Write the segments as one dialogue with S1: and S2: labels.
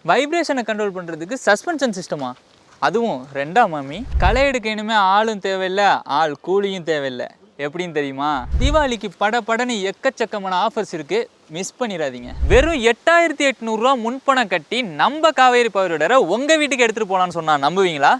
S1: வைப்ரேஷனை control பண்ணுறதுக்கு suspension சிஸ்டமா? அதுவும் ரெண்டாம் மாமி. களை எடுக்க இனிமே ஆளும் தேவையில்லை, ஆள் கூலியும் தேவையில்லை. எப்படின்னு தெரியுமா? தீபாவளிக்கு படன்னு எக்கச்சக்கமான ஆஃபர்ஸ் இருக்குது, மிஸ் பண்ணிடாதீங்க. வெறும் 8800 ரூபா முன்பணம் கட்டி நம்ம காவேரி பவர் வீடரை உங்கள் வீட்டுக்கு எடுத்துகிட்டு போகலான்னு சொன்னால் நம்புவீங்களா?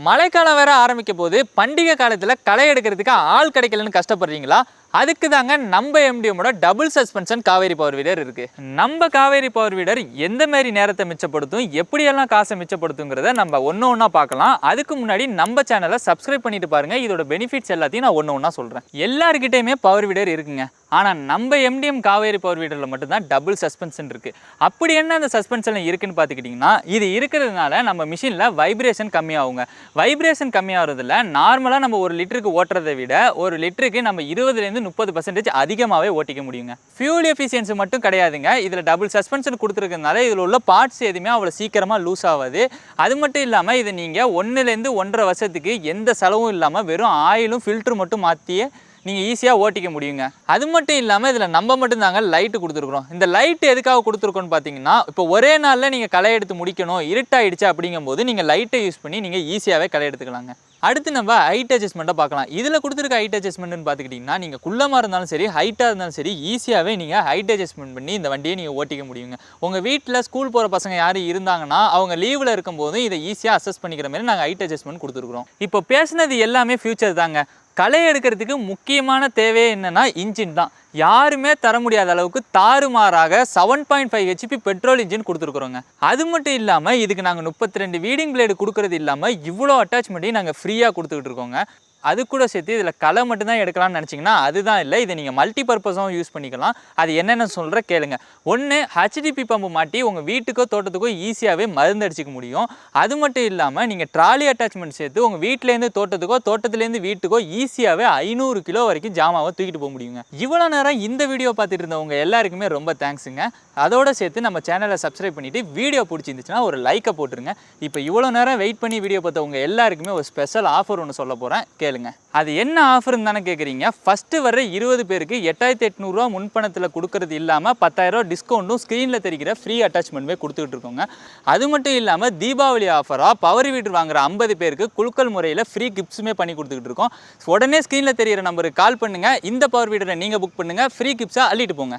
S1: மழைக்காலம் வேற ஆரம்பிக்க போது, பண்டிகை காலத்தில் களை எடுக்கிறதுக்கு ஆள் கிடைக்கலன்னு கஷ்டப்படுறீங்களா? அதுக்கு தாங்க நம்ம எம்டிஎம்மோட double suspension Kaveri power weeder இருக்கு. நம்ம காவேரி பவர் வீடர் எந்த மாதிரி நேரத்தை மிச்சப்படுத்தும், எப்படியெல்லாம் காசை மிச்சப்படுத்துங்கிறத நம்ம ஒன்றா பார்க்கலாம். அதுக்கு முன்னாடி நம்ம சேனலை சப்ஸ்கிரைப் பண்ணிட்டு பாருங்க. இதோட பெனிஃபிட்ஸ் எல்லாத்தையும் நான் ஒன்றா சொல்கிறேன். எல்லாருக்கிட்டையுமே பவர் வீடர் இருக்குங்க, ஆனால் நம்ம எம்டிஎம் காவேரி பவர் வீடரில் மட்டும்தான் டபுள் சஸ்பென்ஷன் இருக்குது. அப்படி என்ன அந்த சஸ்பென்ஷன் இருக்குன்னு பார்த்துக்கிட்டிங்கன்னா, இது இருக்கிறதுனால நம்ம மிஷினில் வைப்ரேஷன் கம்மியாகுங்க. வைப்ரேஷன் கம்மியாகிறதுல நார்மலாக நம்ம 1 லிட்டருக்கு ஓட்டுறதை விட 1 லிட்டருக்கு நம்ம 20% 30% அதிகமாகவே ஓட்டிக்க முடியுங்க. ஃபியூல் எஃபிஷியன்சி மட்டும் கிடையாதுங்க, இதில் டபுள் சஸ்பென்ஷன் கொடுத்துருக்கிறதுனால இதில் உள்ள பார்ட்ஸ் எதுவுமே அவ்வளோ சீக்கிரமாக லூஸ் ஆகாது. அது மட்டும் இல்லாமல் இது நீங்கள் 1லேருந்து 1.5 வருஷத்துக்கு எந்த செலவும் இல்லாமல் வெறும் ஆயிலும் ஃபில்ட்ரு மட்டும் மாற்றியே நீங்கள் ஈஸியாக ஓட்டிக்க முடியுங்க. அது மட்டும் இல்லாமல் இதில் நம்ம மட்டும்தாங்க லைட்டு கொடுத்துருக்குறோம். இந்த லைட்டு எதுக்காக கொடுத்துருக்கோன்னு பார்த்தீங்கன்னா, இப்போ ஒரே நாளில் நீங்கள் களை எடுத்து முடிக்கணும், இருட்டாயிடுச்சு அப்படிங்கும்போது நீங்கள் லைட்டை யூஸ் பண்ணி நீங்கள் ஈஸியாகவே களை எடுத்துக்கலாங்க. அடுத்து நம்ம ஹைட் அட்ஜஸ்ட்மெண்ட்டை பார்க்கலாம். இதில் கொடுத்துருக்க ஹைட் அட்ஜஸ்ட்மெண்ட்னு பார்த்துக்கிட்டிங்கன்னா, நீங்கள் குள்ளமாக இருந்தாலும் சரி, ஹைட்டாக இருந்தாலும் சரி, ஈஸியாகவே நீங்கள் ஹைட் அட்ஜஸ்ட்மெண்ட் பண்ணி இந்த வண்டியை நீங்கள் ஓட்டிக்க முடியுங்க. உங்கள் வீட்டில் ஸ்கூல் போகிற பசங்க யாரும் இருந்தாங்கன்னா, அவங்க லீவில் இருக்கும்போது இதை ஈஸியாக அசஸ் பண்ணிக்கிற மாதிரி நாங்கள் ஹைட் அட்ஜஸ்ட்மெண்ட் கொடுத்துருக்குறோம். இப்போ பேசுனது எல்லாமே ஃபியூச்சர் தாங்க. களை எடுக்கிறதுக்கு முக்கியமான தேவையே என்னென்னா இன்ஜின் தான். யாருமே தர முடியாத அளவுக்கு தாறுமாறாக 7.5 HP பெட்ரோல் இன்ஜின் கொடுத்துருக்குறோங்க. அது மட்டும் இல்லாமல் இதுக்கு நாங்கள் 32 வீடிங் பிளேடு கொடுக்குறது இல்லாமல் இவ்வளோ அட்டாச்மெண்ட்டையும் நாங்கள் ஃப்ரீயாக கொடுத்துக்கிட்டு இருக்கோங்க. அது கூட சேர்த்து இதில் களை மட்டும்தான் எடுக்கலாம்னு நினச்சிங்கன்னா அதுதான் இல்லை, இதை நீங்கள் மல்டி பர்பஸாகவும் யூஸ் பண்ணிக்கலாம். அது என்னென்னு சொல்கிற கேளுங்க. ஒன்று, HDP பம்பு மாட்டி உங்கள் வீட்டுக்கோ தோட்டத்துக்கோ ஈஸியாகவே மருந்து அடிச்சிக்க முடியும். அது மட்டும் இல்லாமல் நீங்கள் ட்ராலி அட்டாச்மெண்ட் சேர்த்து உங்கள் வீட்டிலேருந்து தோட்டத்துக்கோ தோட்டத்துலேருந்து வீட்டுக்கோ ஈஸியாகவே 500 கிலோ வரைக்கும் ஜாமாவை தூக்கிட்டு போக முடியுங்க. இவ்வளோ நேரம் இந்த வீடியோ பார்த்துட்டு இருந்தவங்க எல்லாருக்குமே ரொம்ப தேங்க்ஸுங்க. அதோடு சேர்த்து நம்ம சேனலை சப்ஸ்கிரைப் பண்ணிவிட்டு வீடியோ பிடிச்சிருந்துச்சுன்னா ஒரு லைக்கை போட்டுருங்க. இப்போ இவ்வளோ நேரம் வெயிட் பண்ணி வீடியோ பார்த்தவங்க எல்லாருக்குமே ஒரு ஸ்பெஷல் ஆஃபர் ஒன்று சொல்ல போகிறேன், கேளுங்க. அது என்ன ஆஃபர்னு தானே கேட்குறீங்க? ஃபஸ்ட்டு வர 20 பேருக்கு 8800 ரூபா முன்பணத்தில் கொடுக்கறது இல்லாமல் 10,000 ரூபா டிஸ்கவுண்ட்டும் ஸ்க்ரீனில் தெரிகிற ஃப்ரீ அட்டாச்மெண்ட்டுமே கொடுத்துக்கிட்டு இருக்கோங்க. அது மட்டும் இல்லாமல் தீபாவளி ஆஃபராக பவர் வீடர் வாங்குற 50 பேருக்கு குலுக்கல் முறையில் ஃப்ரீ கிஃப்ட்ஸுமே பண்ணி கொடுத்துக்கிட்டு இருக்கோம். உடனே ஸ்க்ரீனில் தெரிகிற நம்பருக்கு கால் பண்ணுங்கள், இந்த பவர் வீடரை நீங்கள் புக் பண்ணுங்கள், ஃப்ரீ கிஃப்ட்ஸாக அள்ளிட்டு போங்க.